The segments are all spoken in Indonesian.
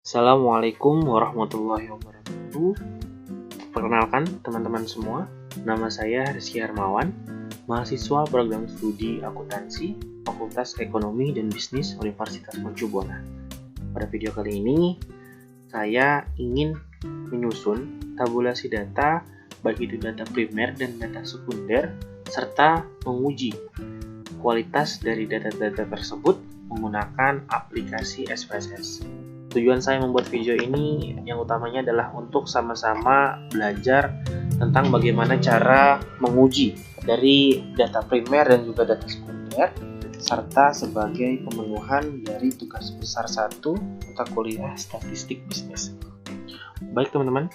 Assalamualaikum warahmatullahi wabarakatuh. Perkenalkan teman-teman semua, nama saya Rizky Hermawan, mahasiswa program studi akuntansi, Fakultas Ekonomi dan Bisnis Universitas Mercubuana. Pada video kali ini, saya ingin menyusun tabulasi data, baik itu data primer dan data sekunder, serta menguji kualitas dari data-data tersebut menggunakan aplikasi SPSS. Tujuan saya membuat video ini yang utamanya adalah untuk sama-sama belajar tentang bagaimana cara menguji dari data primer dan juga data sekunder, serta sebagai pemenuhan dari tugas besar 1 mata kuliah statistik bisnis. Baik teman-teman,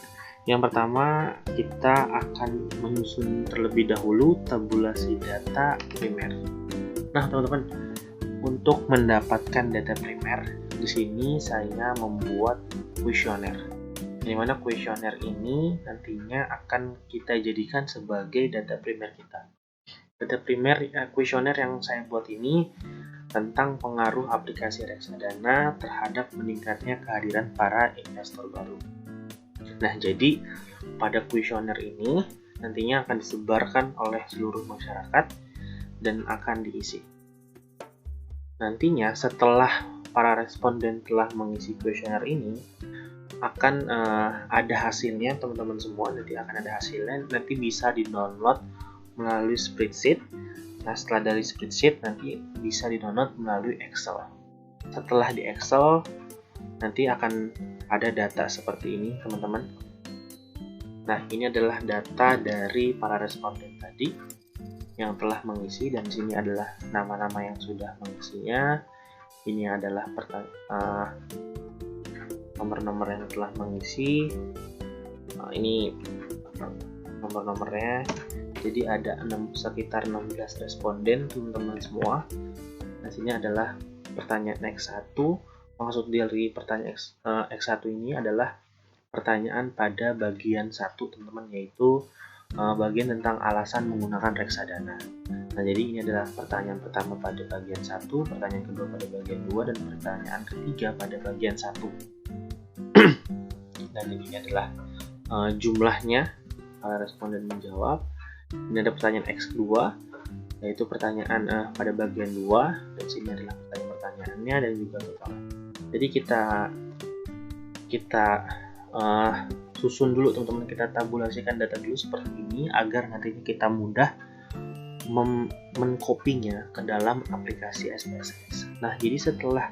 yang pertama kita akan menyusun terlebih dahulu tabulasi data primer. Nah teman-teman, untuk mendapatkan data primer, di sini saya membuat kuesioner. Di mana kuesioner ini nantinya akan kita jadikan sebagai data primer kita. Data primer kuesioner yang saya buat ini tentang pengaruh aplikasi reksadana terhadap meningkatnya kehadiran para investor baru. Nah, jadi pada kuesioner ini nantinya akan disebarkan oleh seluruh masyarakat dan akan diisi. Nantinya setelah para responden telah mengisi kuesioner ini, akan ada hasilnya teman-teman semua. Nanti akan ada hasilnya, nanti bisa di-download melalui spreadsheet. Nah setelah dari spreadsheet nanti bisa di-download melalui Excel. Setelah di Excel nanti akan ada data seperti ini teman-teman. Nah ini adalah data dari para responden tadi yang telah mengisi, dan di sini adalah nama-nama yang sudah mengisinya. Ini adalah nomor-nomor yang telah mengisi. Ini nomor-nomornya. Jadi ada sekitar 16 responden teman-teman semua. Nah sini adalah pertanyaan X1. Maksud dari pertanyaan X1 ini adalah pertanyaan pada bagian 1 teman-teman, yaitu bagian tentang alasan menggunakan reksadana. Nah, jadi ini adalah pertanyaan pertama pada bagian 1, pertanyaan kedua pada bagian 2, dan pertanyaan ketiga pada bagian 1. Dan ini adalah jumlahnya para responden menjawab. Ini ada pertanyaan X2, yaitu pertanyaan pada bagian 2, dan sini adalah pertanyaannya dan juga total. Jadi kita susun dulu teman-teman, kita tabulasikan data dulu seperti ini agar nantinya kita mudah mengkopinya ke dalam aplikasi SPSS. Nah jadi setelah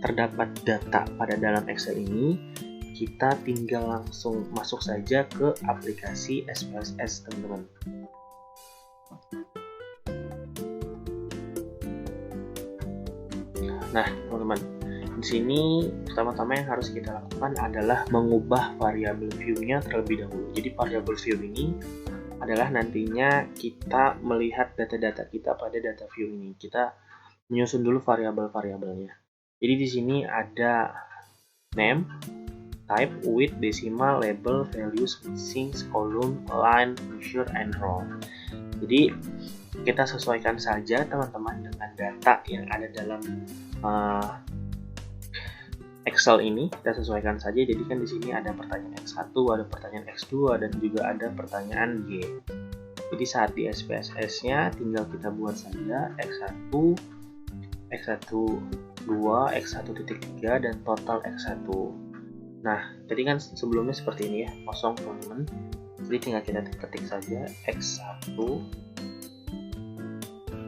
terdapat data pada dalam Excel ini, kita tinggal langsung masuk saja ke aplikasi SPSS teman-teman. Nah teman-teman, di sini pertama-tama yang harus kita lakukan adalah mengubah variabel view-nya terlebih dahulu. Jadi variabel view ini adalah nantinya kita melihat data-data kita pada data view ini. Kita menyusun dulu variabel-variabelnya. Jadi di sini ada name, type, width, decimal, label, values, missing, column, line, measure, and row. Jadi kita sesuaikan saja teman-teman dengan data yang ada dalam Excel ini, kita sesuaikan saja. Jadi kan di sini ada pertanyaan X1, ada pertanyaan X2, dan juga ada pertanyaan Y. Jadi saat di SPSS-nya tinggal kita buat saja X1, X12, X1.3, dan total X1. Nah, tadi kan sebelumnya seperti ini ya, kosong teman-teman. Jadi tinggal kita ketik saja X1.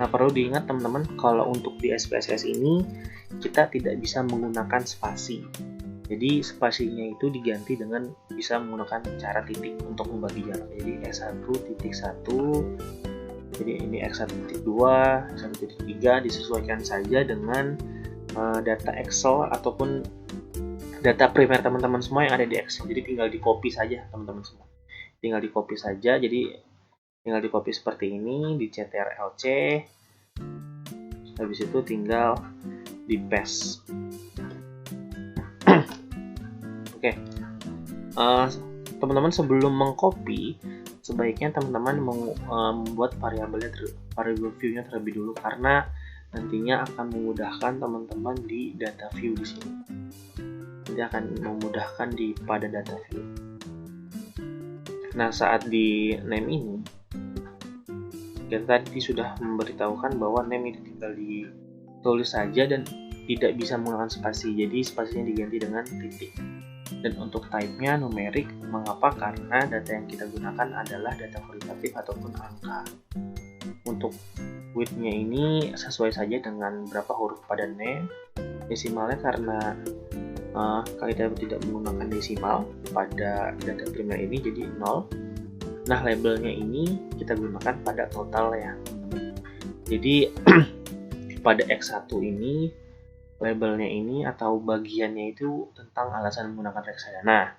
Nah, perlu diingat teman-teman, kalau untuk di SPSS ini kita tidak bisa menggunakan spasi. Jadi spasinya itu diganti dengan bisa menggunakan cara titik untuk membagi jarak. Jadi X1.1, jadi ini X1.2, X1.3 disesuaikan saja dengan data Excel ataupun data primer teman-teman semua yang ada di Excel. Jadi tinggal di copy saja teman-teman semua. Tinggal di copy saja. Jadi tinggal di copy seperti ini, di Ctrl+C. Habis itu tinggal di paste. Oke. Teman-teman sebelum mengcopy, sebaiknya teman-teman membuat variabel view-nya terlebih dulu, karena nantinya akan memudahkan teman-teman di data view di sini. nanti akan memudahkan pada data view. Nah, saat di name ini kita tadi sudah memberitahukan bahwa name itu tinggal ditulis saja dan tidak bisa menggunakan spasi, jadi spasinya diganti dengan titik. Dan untuk type-nya numerik. Mengapa? Karena data yang kita gunakan adalah data kualitatif ataupun angka. Untuk width-nya ini sesuai saja dengan berapa huruf pada name. Desimalnya karena kita tidak menggunakan desimal pada data primer ini, jadi 0. Nah, labelnya ini kita gunakan pada total ya. Jadi pada X1 ini labelnya ini atau bagiannya itu tentang alasan menggunakan reksadana.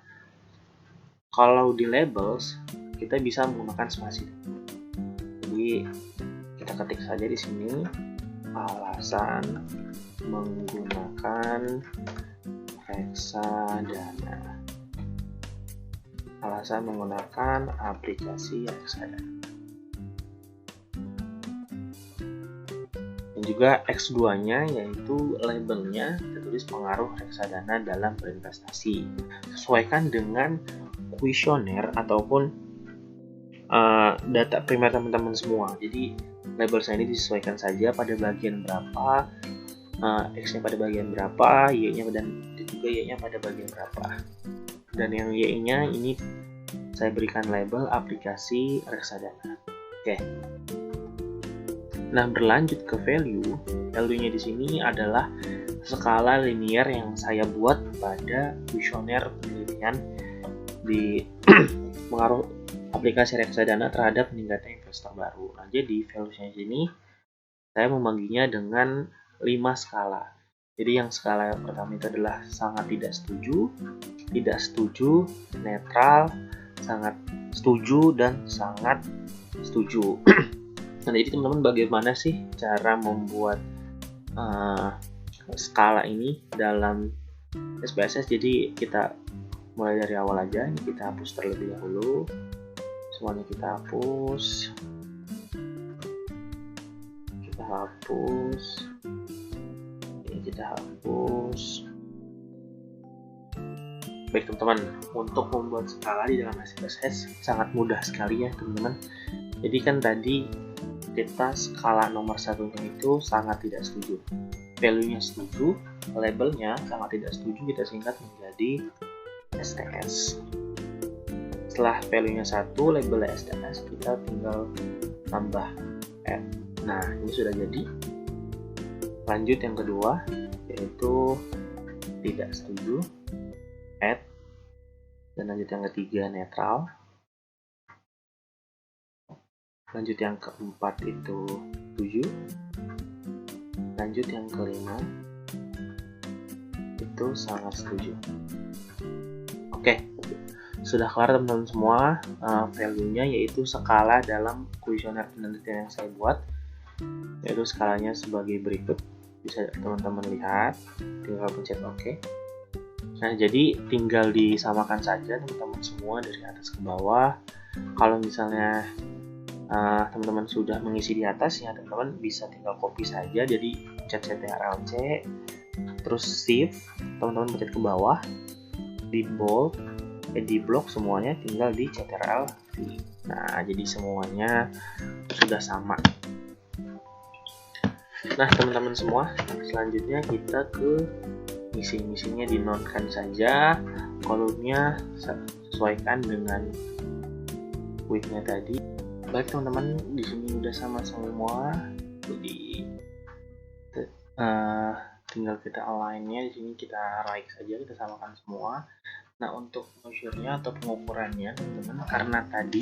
Kalau di labels kita bisa menggunakan spasi. Jadi kita ketik saja di sini alasan menggunakan reksadana. Alasan menggunakan aplikasi reksadana. Dan juga X2-nya yaitu labelnya kita tulis pengaruh reksadana dalam berinvestasi. Sesuaikan dengan kuesioner ataupun data primer teman-teman semua. Jadi label saya ini disesuaikan saja pada bagian berapa, X-nya pada bagian berapa, Y-nya dan juga Y-nya pada bagian berapa. Dan yang Y-nya ini saya berikan label aplikasi reksadana. Oke. Nah, berlanjut ke value-nya di sini adalah skala linear yang saya buat pada kuesioner penelitian di pengaruh aplikasi reksadana terhadap meningkatnya investor baru. Nah, jadi value-nya di sini saya membaginya dengan 5 skala. Jadi yang skala yang pertama itu adalah sangat tidak setuju, netral, sangat setuju, dan sangat setuju. Nah, jadi teman-teman bagaimana sih cara membuat skala ini dalam SPSS? Jadi kita mulai dari awal aja. Ini kita hapus terlebih dahulu. Semuanya kita hapus. Ini kita hapus. Baik teman-teman, untuk membuat skala di dalam SPSS sangat mudah sekali ya teman-teman. Jadi kan tadi kita skala nomor satunya itu sangat tidak setuju, value-nya setuju, labelnya sangat tidak setuju, kita singkat menjadi STS. Setelah value-nya 1, labelnya STS, kita tinggal tambah add. Nah, ini sudah jadi. Lanjut yang kedua, yaitu tidak setuju, add. Dan lanjut yang ketiga, netral. Lanjut yang keempat itu 7. Lanjut yang kelima itu sangat setuju. Oke, sudah kelar teman-teman semua value-nya, yaitu skala dalam kuesioner penelitian yang saya buat, yaitu skalanya sebagai berikut. Bisa teman-teman lihat, tinggal pencet OK. Nah, jadi tinggal disamakan saja teman-teman semua dari atas ke bawah. Kalau misalnya teman-teman sudah mengisi di atas ya, teman-teman bisa tinggal copy saja, jadi pencet Ctrl+C, terus shift, teman-teman pencet ke bawah, di bold, di block semuanya tinggal di Ctrl+V. Nah, jadi semuanya sudah sama. Nah, teman-teman semua, selanjutnya kita ke misi-misinya, dinonkan saja, kolomnya sesuaikan dengan width-nya tadi. Baik teman-teman, di sini udah sama semua, jadi tinggal kita align-nya. Di sini kita right saja, kita samakan semua. Nah, untuk measure-nya atau pengukurannya teman-teman, karena tadi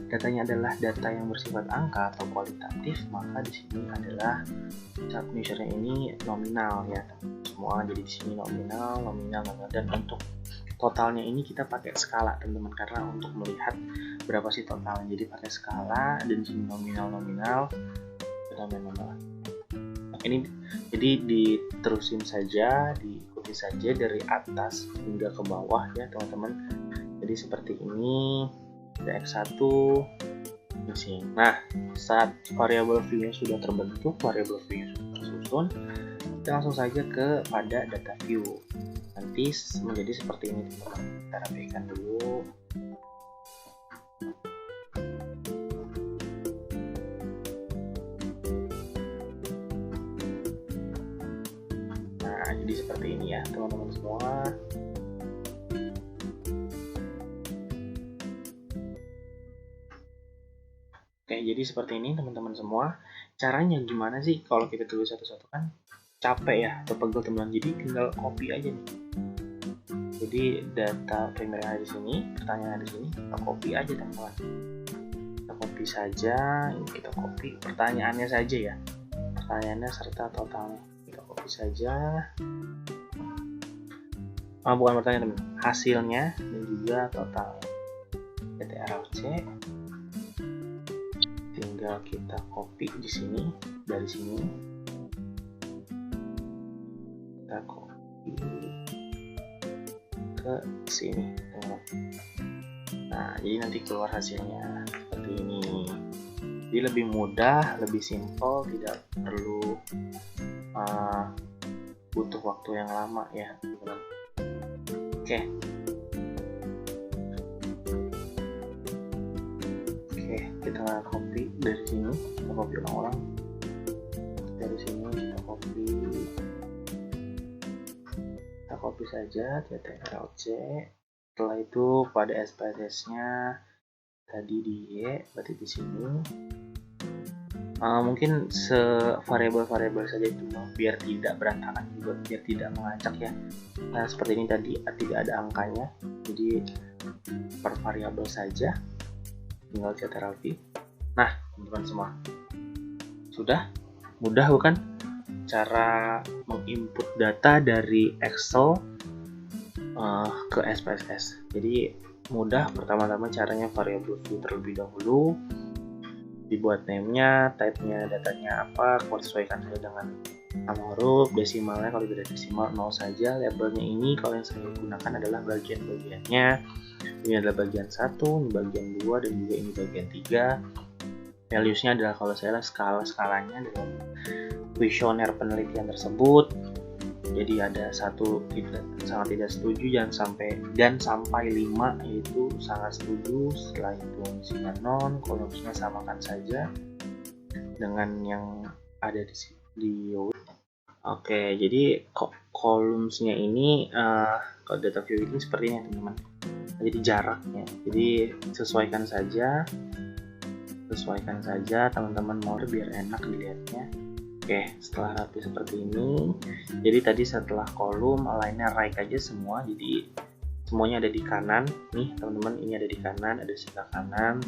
datanya adalah data yang bersifat angka atau kualitatif, maka di sini adalah saat measure-nya ini nominal ya teman-teman semua. Jadi di sini nominal, dan untuk totalnya ini kita pakai skala teman-teman, karena untuk melihat berapa sih totalnya. Jadi pakai skala, dan di sini nominal. Ini jadi diterusin saja, diikuti saja dari atas hingga ke bawah ya teman-teman. Jadi seperti ini, ada X1 missing. Nah, saat variable view-nya sudah terbentuk, variable view-nya sudah tersusun, kita langsung saja pada data view. Dan nanti menjadi seperti ini teman-teman. Kita rapikan dulu. Nah, jadi seperti ini ya teman-teman semua. Oke, jadi seperti ini teman-teman semua. Caranya gimana sih kalau kita tulis satu-satu kan capek ya atau pegel teman-teman. Jadi tinggal copy aja nih. Jadi data primer yang ada di sini, pertanyaan ada di sini, kita copy aja teman-teman. Kita copy saja, ini kita copy pertanyaannya saja ya. Pertanyaannya serta totalnya. Kita copy saja. Bukan pertanyaan teman, hasilnya dan juga totalnya. CTRL-C. Tinggal kita copy di sini, dari sini kita copy ke sini. Nah, jadi nanti keluar hasilnya seperti ini. Jadi lebih mudah, lebih simple, tidak perlu butuh waktu yang lama ya teman-teman. Oke, kita copy dari sini, kita copy ulang-ulang dari sini, kita copy saja CTRL-C. Setelah itu pada SPSS-nya tadi di Y, berarti di sini mungkin variabel saja itu biar tidak berantakan juga, biar tidak mengacak ya. Nah, seperti ini tadi tidak ada angkanya, jadi per variabel saja, tinggal CTRL-V. Nah, teman-teman semua, sudah mudah bukan cara menginput data dari Excel ke SPSS. Jadi mudah. Pertama-tama caranya variabel view terlebih dahulu, dibuat name-nya, type-nya, datanya apa, sesuaikan saja dengan nama huruf, desimalnya kalau tidak desimal 0 saja. Labelnya ini kalau yang saya gunakan adalah bagian-bagiannya. Ini adalah bagian 1, ini bagian 2, dan juga ini bagian 3. Values-nya adalah kalau saya skala-skalanya dalam kuesioner penelitian tersebut. Jadi ada 1 sangat tidak setuju dan sampai 5 yaitu sangat setuju. Setelah itu isinya non, kolomnya samakan saja dengan yang ada di Oke, jadi columns-nya ini kalau data view ini seperti ini teman-teman. Jadi jaraknya, jadi sesuaikan saja teman-teman mau biar enak dilihatnya. Oke, setelah rapi seperti ini, jadi tadi setelah kolom align-nya right aja semua, jadi semuanya ada di kanan nih teman-teman. Ini ada di kanan, ada sebelah kanan.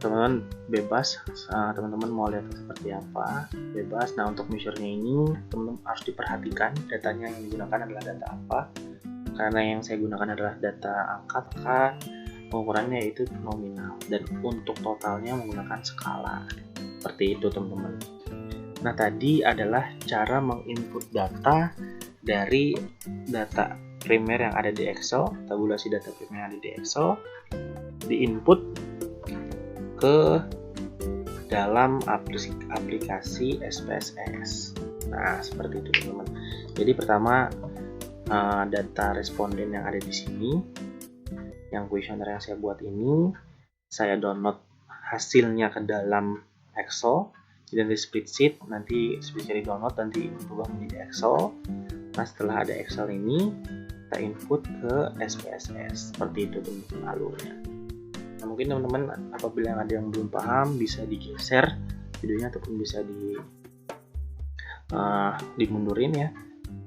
Teman-teman bebas, teman-teman mau lihat seperti apa, bebas. Nah, untuk measure-nya ini teman-teman harus diperhatikan datanya yang digunakan adalah data apa. Karena yang saya gunakan adalah data angka, maka pengukurannya yaitu nominal, dan untuk totalnya menggunakan skala. Seperti itu teman-teman. Nah, tadi adalah cara menginput data dari data primer yang ada di Excel, tabulasi data primer yang ada di Excel, diinput ke dalam aplikasi SPSS. Nah, seperti itu teman-teman. Jadi pertama data responden yang ada di sini, yang kuesioner yang saya buat ini, saya download hasilnya ke dalam Excel. Jadi dari spreadsheet, nanti spreadsheet di download, nanti berubah menjadi Excel. Nah, setelah ada Excel ini, kita input ke SPSS. Seperti itu teman-teman alurnya. Nah, mungkin teman-teman apabila ada yang belum paham, bisa digeser videonya ataupun bisa dimundurin ya.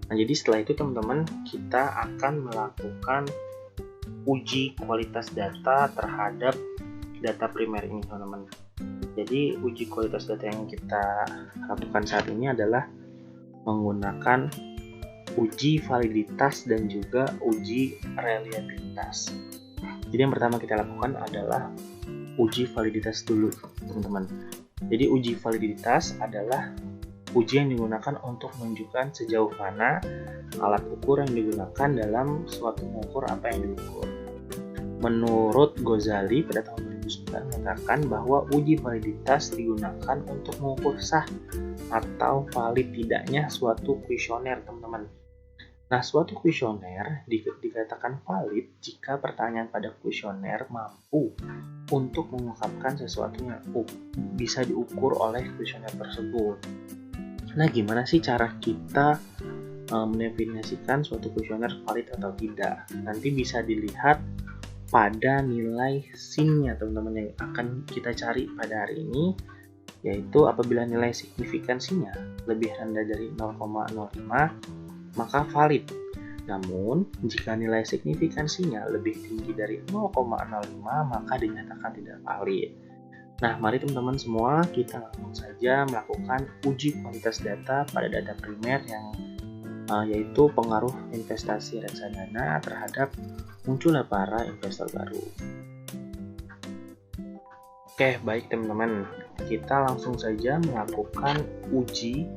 Nah, jadi setelah itu teman-teman, kita akan melakukan uji kualitas data terhadap data primer ini teman-teman. Jadi uji kualitas data yang kita lakukan saat ini adalah menggunakan uji validitas dan juga uji reliabilitas. Jadi yang pertama kita lakukan adalah uji validitas dulu teman-teman. Jadi uji validitas adalah uji yang digunakan untuk menunjukkan sejauh mana alat ukur yang digunakan dalam suatu mengukur apa yang diukur. Menurut Ghazali pada tahun 2009 mengatakan bahwa uji validitas digunakan untuk mengukur sah atau valid tidaknya suatu kuesioner teman-teman. Nah, suatu kuesioner dikatakan valid jika pertanyaan pada kuesioner mampu untuk mengungkapkan sesuatu yang bisa diukur oleh kuesioner tersebut. Nah, gimana sih cara kita mendefinisikan suatu kuesioner valid atau tidak? Nanti bisa dilihat pada nilai SIN-nya, teman-teman, yang akan kita cari pada hari ini, yaitu apabila nilai signifikansinya lebih rendah dari 0,05 maka valid. Namun, jika nilai signifikansinya lebih tinggi dari 0,05 maka dinyatakan tidak valid. Nah, mari teman-teman semua kita langsung saja melakukan uji kualitas data pada data primer yang yaitu pengaruh investasi reksadana terhadap munculnya para investor baru. Oke, baik teman-teman, kita langsung saja melakukan uji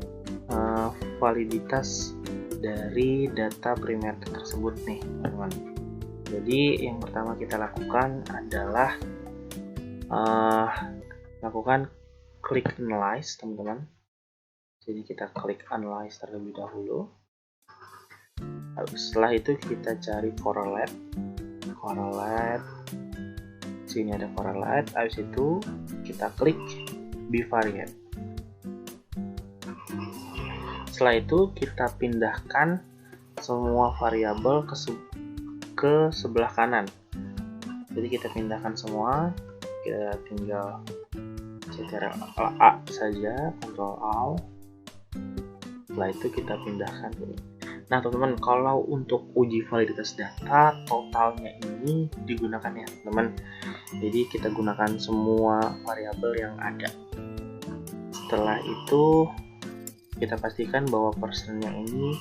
validitas dari data primer tersebut nih, teman-teman. Jadi yang pertama kita lakukan adalah lakukan klik analyze, teman-teman. Jadi kita klik analyze terlebih dahulu. Setelah itu kita cari correlate. Sini ada correlate. Habis itu kita klik bivariate. Setelah itu kita pindahkan semua variabel ke sebelah kanan. Jadi kita pindahkan semua, kita tinggal Ctrl A saja, Ctrl A. Setelah itu kita pindahkan. Nah teman-teman, kalau untuk uji validitas data totalnya ini digunakan ya teman-teman. Jadi kita gunakan semua variabel yang ada. Setelah itu kita pastikan bahwa persennya ini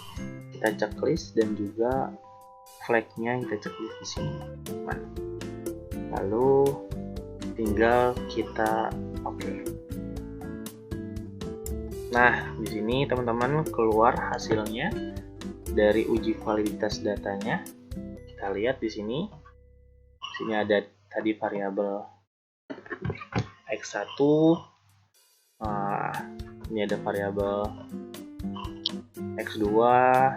kita checklist dan juga flagnya kita checklist di sini, teman. Lalu tinggal kita oke. Nah, di sini teman-teman keluar hasilnya dari uji validitas datanya. Kita lihat di sini. Di sini ada tadi variabel X1. Ini ada variabel X2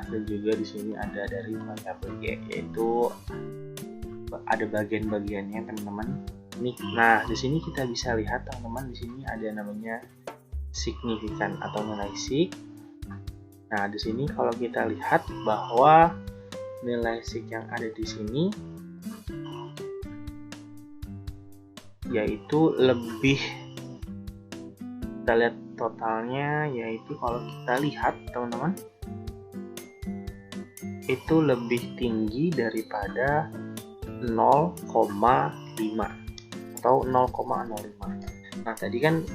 dan juga di sini ada dari variabel Y, yaitu ada bagian-bagiannya teman-teman. Nah, di sini kita bisa lihat teman-teman, di sini ada namanya signifikan atau nilai sig. Nah, di sini kalau kita lihat bahwa nilai sig yang ada di sini yaitu lebih, kita lihat totalnya, yaitu kalau kita lihat teman-teman itu lebih tinggi daripada 0,5 atau 0,05. Nah tadi kan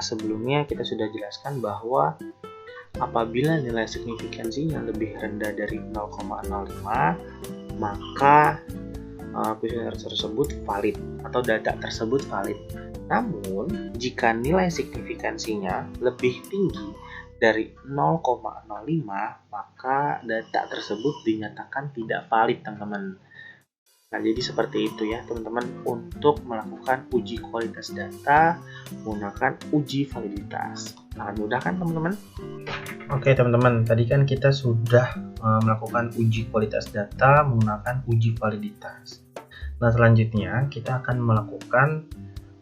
sebelumnya kita sudah jelaskan bahwa apabila nilai signifikansinya lebih rendah dari 0,05 maka kuesioner tersebut valid atau data tersebut valid. Namun, jika nilai signifikansinya lebih tinggi dari 0,05, maka data tersebut dinyatakan tidak valid, teman-teman. Nah, jadi seperti itu ya, teman-teman, untuk melakukan uji kualitas data menggunakan uji validitas. Sangat mudah kan, teman-teman? Oke, teman-teman, tadi kan kita sudah melakukan uji kualitas data menggunakan uji validitas. Nah, selanjutnya kita akan melakukan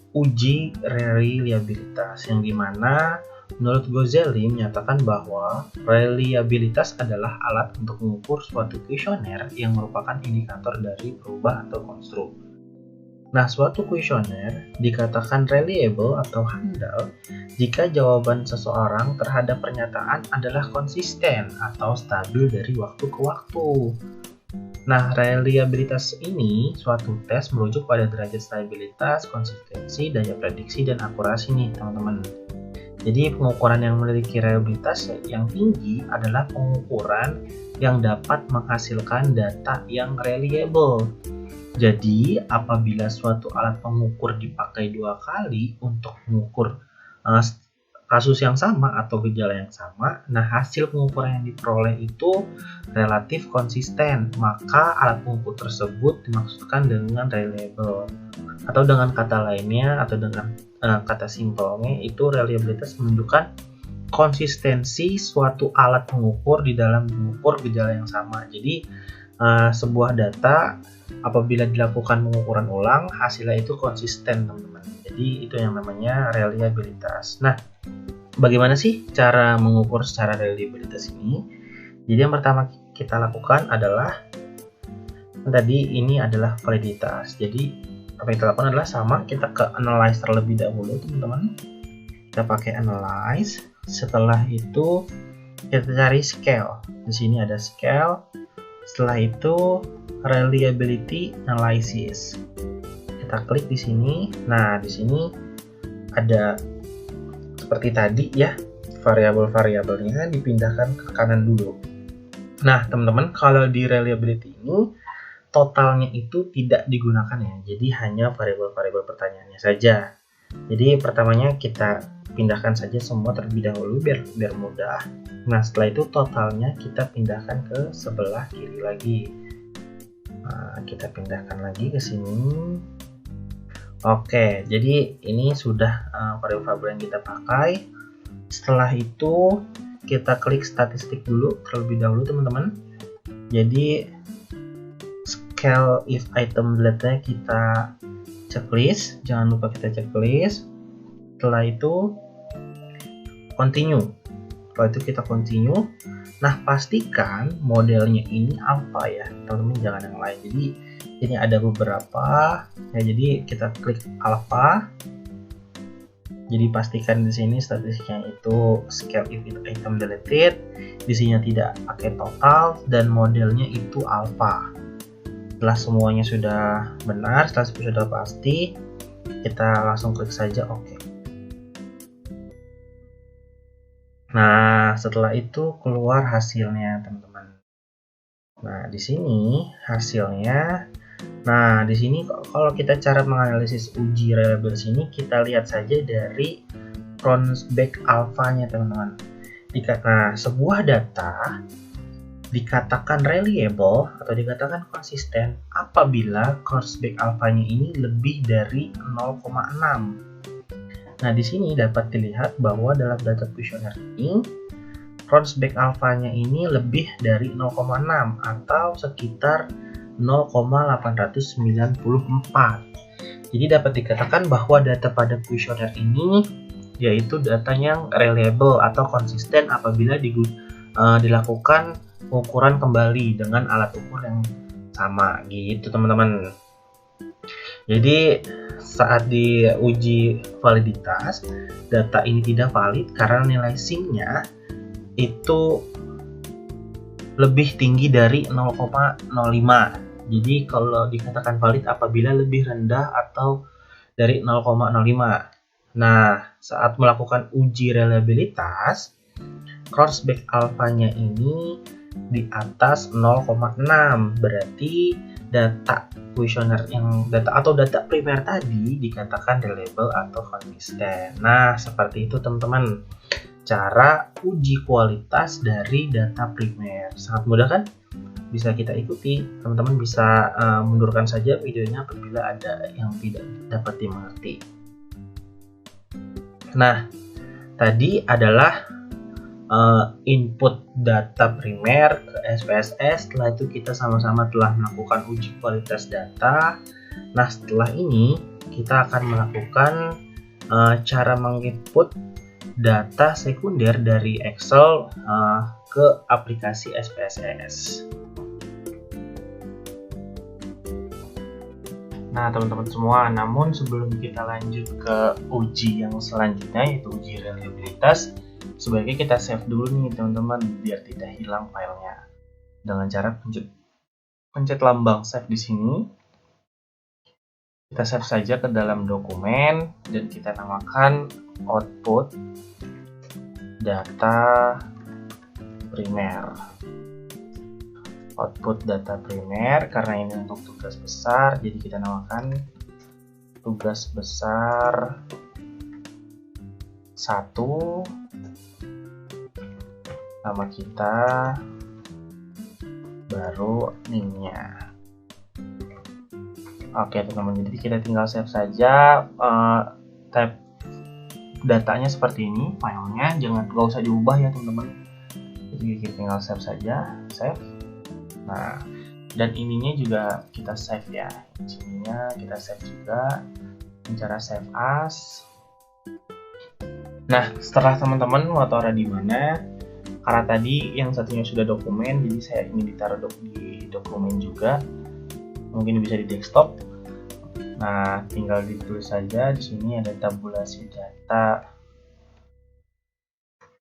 uji reliabilitas, yang dimana menurut Gozeli menyatakan bahwa reliabilitas adalah alat untuk mengukur suatu kuesioner yang merupakan indikator dari perubahan atau konstruk. Nah, suatu kuesioner dikatakan reliable atau handal jika jawaban seseorang terhadap pernyataan adalah konsisten atau stabil dari waktu ke waktu. Nah, reliabilitas ini suatu tes merujuk pada derajat stabilitas, konsistensi, daya prediksi, dan akurasi nih teman-teman. Jadi pengukuran yang memiliki reliabilitas yang tinggi adalah pengukuran yang dapat menghasilkan data yang reliable. Jadi apabila suatu alat pengukur dipakai 2 kali untuk mengukur kasus yang sama atau gejala yang sama, nah hasil pengukuran yang diperoleh itu relatif konsisten, maka alat pengukur tersebut dimaksudkan dengan reliable. Atau dengan kata lainnya, atau dengan kata simpelnya, itu reliabilitas menunjukkan konsistensi suatu alat pengukur di dalam mengukur gejala yang sama. Jadi sebuah data apabila dilakukan pengukuran ulang, hasilnya itu konsisten, teman-teman. Jadi itu yang namanya reliabilitas. Nah, bagaimana sih cara mengukur secara reliabilitas ini? Jadi yang pertama kita lakukan adalah tadi ini adalah validitas. Jadi apa yang kita lakukan adalah sama, kita ke analyze terlebih dahulu, teman-teman. Kita pakai analyze. Setelah itu kita cari scale. Di sini ada scale. Setelah itu reliability analysis. Kita klik di sini. Nah, di sini ada seperti tadi ya, variabel-variabelnya dipindahkan ke kanan dulu. Nah, teman-teman, kalau di reliability ini totalnya itu tidak digunakan ya. Jadi hanya variabel-variabel pertanyaannya saja. Jadi pertamanya kita pindahkan saja semua terlebih dahulu biar mudah. Nah, setelah itu totalnya kita pindahkan ke sebelah kiri lagi. Nah, kita pindahkan lagi ke sini. Oke, jadi ini sudah variabel yang kita pakai. Setelah itu kita klik statistik dulu terlebih dahulu, teman-teman. Jadi scale if item data kita checklist, jangan lupa kita checklist. Setelah itu continue. Setelah itu kita continue. Nah, pastikan modelnya ini alpha ya, teman-teman, jangan yang lain. Jadi ini ada beberapa ya, jadi kita klik alpha. Jadi pastikan di sini statistiknya itu scale if item deleted, di sini tidak pakai total, dan modelnya itu alpha. Setelah semuanya sudah benar, setelah sudah pasti, kita langsung klik saja OK. Nah, setelah itu keluar hasilnya, teman-teman. Nah, di sini hasilnya. Nah, di sini kalau kita cara menganalisis uji reliabilitas ini, kita lihat saja dari Cronbach alpha-nya, teman-teman. Nah, sebuah data dikatakan reliable atau dikatakan konsisten apabila Cronbach alpha-nya ini lebih dari 0,6. Nah, di sini dapat dilihat bahwa dalam data kuesioner ini Cronbach alpha-nya ini lebih dari 0,6 atau sekitar 0,894. Jadi dapat dikatakan bahwa data pada kuesioner ini yaitu data yang reliable atau konsisten apabila dilakukan pengukuran kembali dengan alat ukur yang sama gitu, teman-teman. Jadi saat diuji validitas, data ini tidak valid karena nilai SIM-nya itu lebih tinggi dari 0,05. Jadi kalau dikatakan valid apabila lebih rendah atau dari 0,05. Nah, saat melakukan uji reliabilitas, Cronbach alpha-nya ini di atas 0,6. Berarti data kuesioner data primer tadi dikatakan reliable atau konsisten. Nah, seperti itu, teman-teman, cara uji kualitas dari data primer. Sangat mudah kan? Bisa kita ikuti. Teman-teman bisa mundurkan saja videonya apabila ada yang tidak dapat dimengerti. Nah, tadi adalah input data primer ke SPSS. Setelah itu kita sama-sama telah melakukan uji kualitas data. Nah, setelah ini kita akan melakukan cara menginput data sekunder dari Excel ke aplikasi SPSS. Nah, teman-teman semua, namun sebelum kita lanjut ke uji yang selanjutnya, yaitu uji reliabilitas, sebaiknya kita save dulu nih, teman-teman, biar tidak hilang filenya. Dengan cara pencet lambang save di sini. Kita save saja ke dalam dokumen dan kita namakan output data primer. Output data primer, karena ini untuk tugas besar, jadi kita namakan tugas besar 1, nama kita, baru NIM-nya. Oke, teman-teman, jadi kita tinggal save saja, tab datanya seperti ini, filenya nggak usah diubah ya teman-teman. Jadi kita tinggal save saja, save. Nah, dan ininya juga kita save ya. Sininya kita save juga. Cara save as. Nah, setelah teman-teman mau taruh di mana, karena tadi yang satunya sudah dokumen, jadi saya ingin ditaruh di dokumen juga. Mungkin bisa di desktop. Nah, tinggal ditulis saja di sini ada tabulasi data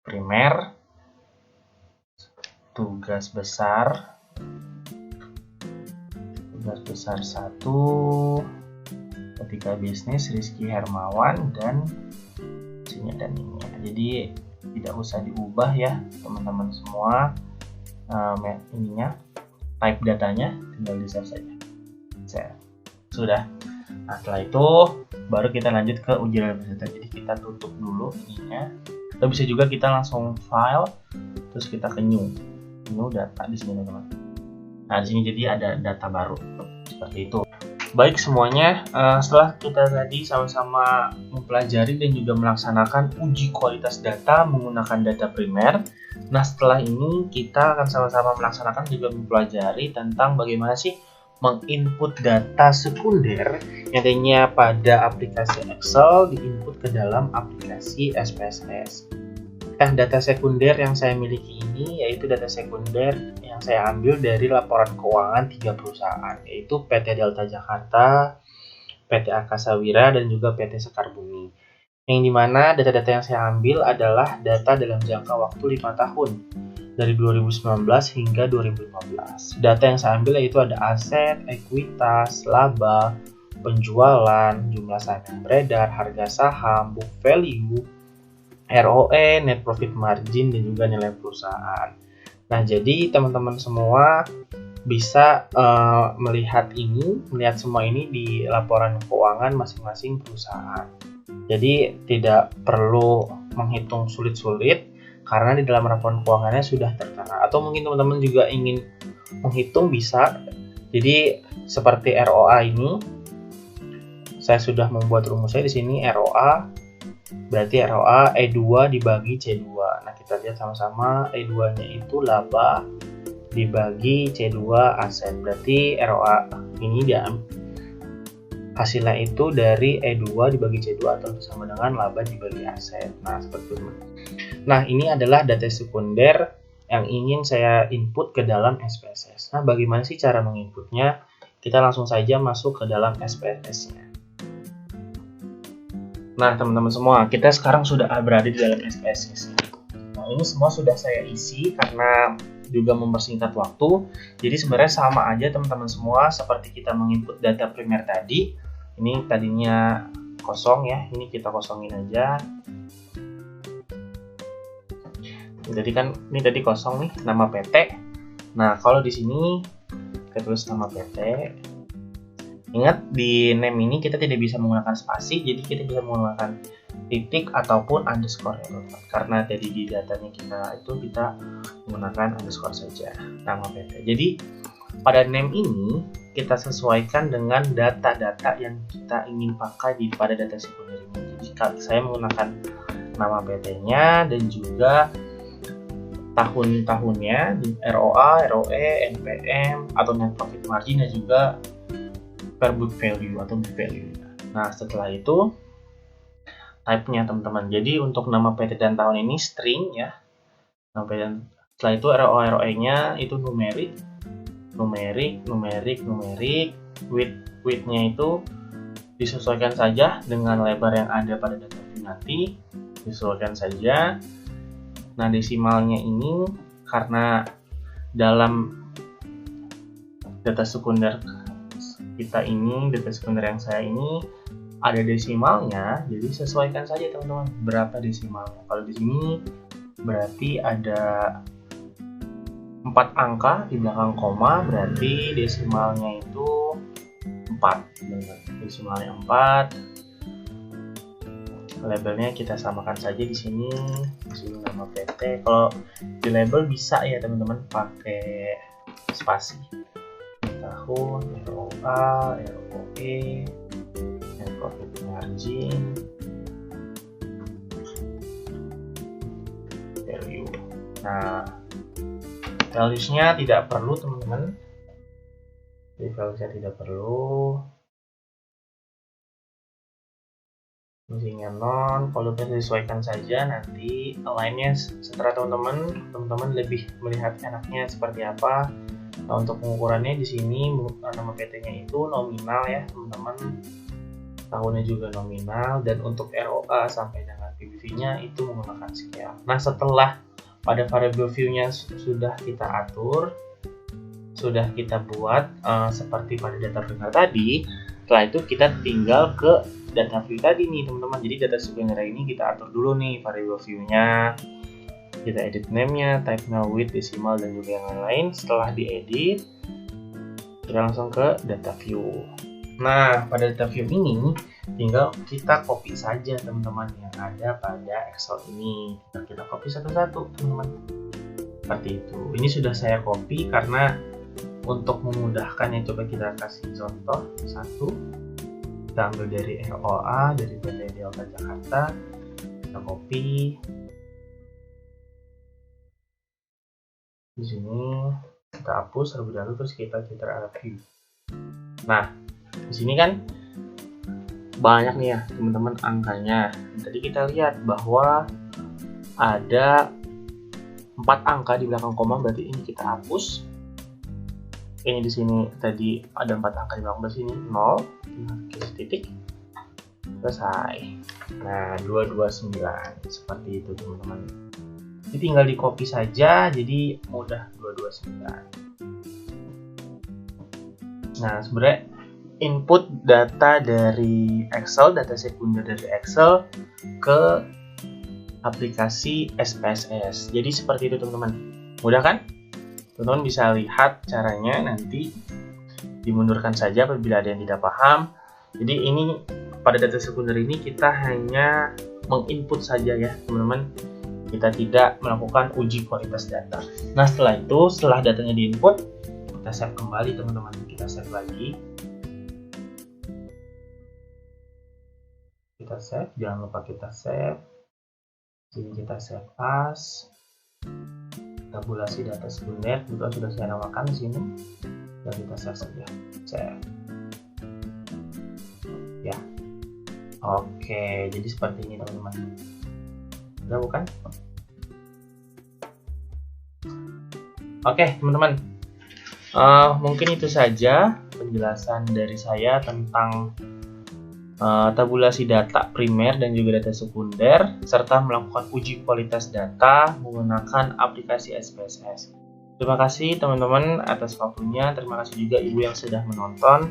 primer, tugas besar 1, ketika bisnis Rizky Hermawan, dan sini dan ini. Jadi tidak usah diubah ya teman-teman semua. Ininya type datanya tinggal di save saja. Save. Sudah. Nah, setelah itu baru kita lanjut ke uji reliabilitas. Jadi kita tutup dulu ininya. Atau bisa juga kita langsung file terus kita ke new data di sini teman-teman. Nah, di sini jadi ada data baru seperti itu. Baik semuanya, setelah kita tadi sama-sama mempelajari dan juga melaksanakan uji kualitas data menggunakan data primer. Nah, setelah ini kita akan sama-sama melaksanakan juga mempelajari tentang bagaimana sih menginput data sekunder yang tadinya pada aplikasi Excel diinput ke dalam aplikasi SPSS. Data sekunder yang saya miliki ini yaitu data sekunder yang saya ambil dari laporan keuangan 3 perusahaan, yaitu PT Delta Jakarta, PT Akasawira, dan juga PT Sekar Bumi. Yang dimana data-data yang saya ambil adalah data dalam jangka waktu 5 tahun, dari 2019 hingga 2015. Data yang saya ambil yaitu ada aset, ekuitas, laba, penjualan, jumlah saham yang beredar, harga saham, book value, ROE, net profit margin, dan juga nilai perusahaan. Nah, jadi teman-teman semua bisa melihat semua ini di laporan keuangan masing-masing perusahaan. Jadi tidak perlu menghitung sulit-sulit karena di dalam laporan keuangannya sudah tertera. Atau mungkin teman-teman juga ingin menghitung bisa. Jadi seperti ROA ini, saya sudah membuat rumusnya di sini. ROA berarti ROA E2 dibagi C2. Nah, kita lihat sama-sama E2-nya itu laba dibagi C2 aset. Berarti ROA ini hasilnya itu dari E2 dibagi C2 atau sama dengan laba dibagi aset. Nah, seperti itu. Nah, ini adalah data sekunder yang ingin saya input ke dalam SPSS. Nah, bagaimana sih cara menginputnya? Kita langsung saja masuk ke dalam SPSS-nya. Nah, teman-teman semua, kita sekarang sudah berada di dalam SPSS. Nah, ini semua sudah saya isi karena juga mempersingkat waktu. Jadi sebenarnya sama aja teman-teman semua seperti kita menginput data primer tadi. Ini tadinya kosong ya, ini kita kosongin aja. Jadi kan ini tadi kosong nih, nama PT. Nah, kalau di sini kita tulis nama PT. Ingat, di name ini kita tidak bisa menggunakan spasi, jadi kita bisa menggunakan titik ataupun underscore ya teman-teman. Karena tadi di datanya kita menggunakan underscore saja, nama PT. Jadi pada name ini kita sesuaikan dengan data-data yang kita ingin pakai pada data sekunder ini. Jadi saya menggunakan nama PT-nya dan juga tahun-tahunnya, ROA, ROE, NPM, atau net profit margin, dan juga per book value atau book value. Nah, setelah itu type-nya teman-teman. Jadi untuk nama PT dan tahun ini string ya. Nama PT dan setelah itu ROA ROE-nya itu numerik. Width-nya itu disesuaikan saja dengan lebar yang ada pada data nanti. Disesuaikan saja. Nah, desimalnya ini karena dalam data sekunder kita ini, data sekunder yang saya ini ada desimalnya, jadi sesuaikan saja teman-teman berapa desimalnya. Kalau di sini berarti ada 4 angka di belakang koma, berarti desimalnya itu 4. Desimalnya 4. Labelnya kita samakan saja di sini nama PT. Kalau di label bisa ya teman-teman pakai spasi. Tahun, ROA, ROE, net profit margin, Nah, values-nya tidak perlu teman-teman. Jadi values-nya tidak perlu. Fungsinya non, kalau bisa disesuaikan saja nanti align-nya setelah teman-teman lebih melihat enaknya seperti apa. Nah, untuk pengukurannya di sini nama PT-nya itu nominal ya teman-teman, tahunnya juga nominal, dan untuk ROA sampai dengan PBV-nya itu menggunakan scale. Nah, setelah pada variable view-nya sudah kita atur, sudah kita buat seperti pada data primer tadi, setelah itu kita tinggal ke data view tadi nih teman-teman. Jadi data sequencing ini kita atur dulu nih variable view-nya, kita edit name-nya, type-nya, width, decimal, dan juga yang lain-lain. Setelah diedit, kita langsung ke data view. Nah, pada data view ini tinggal kita copy saja teman-teman yang ada pada Excel ini. Kita copy satu-satu teman-teman, seperti itu. Ini sudah saya copy karena untuk memudahkannya, coba kita kasih contoh satu. Kita ambil dari ROA dari PT Delta Jakarta, kita copy di sini, kita hapus terlebih dahulu, terus kita view. Nah, di sini kan banyak nih ya teman-teman angkanya. Tadi kita lihat bahwa ada 4 angka di belakang koma, berarti ini kita hapus. Ini di sini tadi ada 4 angka di belakang, sini 0, titik, selesai. Nah, 229 seperti itu teman-teman. Jadi tinggal di copy saja, jadi mudah 229. Nah, sebenarnya input data dari Excel, data sekunder dari Excel ke aplikasi SPSS. Jadi seperti itu teman-teman. Mudah kan? Teman-teman bisa lihat caranya, nanti dimundurkan saja apabila ada yang tidak paham. Jadi ini pada data sekunder ini kita hanya menginput saja ya teman-teman, kita tidak melakukan uji kualitas data. Nah, setelah itu, setelah datanya diinput, kita save kembali teman-teman. Kita save lagi, kita save, jangan lupa kita save. Sini kita save as tabulasi data sekunder, juga sudah saya namakan di sini, dan kita save saja. Save. Ya, oke, jadi seperti ini teman-teman. Udah bukan? Oke teman-teman, mungkin itu saja penjelasan dari saya tentang tabulasi data primer dan juga data sekunder, serta melakukan uji kualitas data menggunakan aplikasi SPSS. Terima kasih teman-teman atas waktunya. Terima kasih juga ibu yang sudah menonton.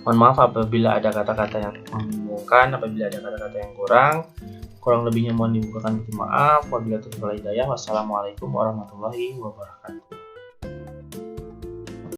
Mohon maaf apabila ada kata-kata yang membingungkan, apabila ada kata-kata yang kurang lebihnya mohon dibukakan, maaf. Wabillahi taufiq wal hidayah. Wassalamualaikum warahmatullahi wabarakatuh.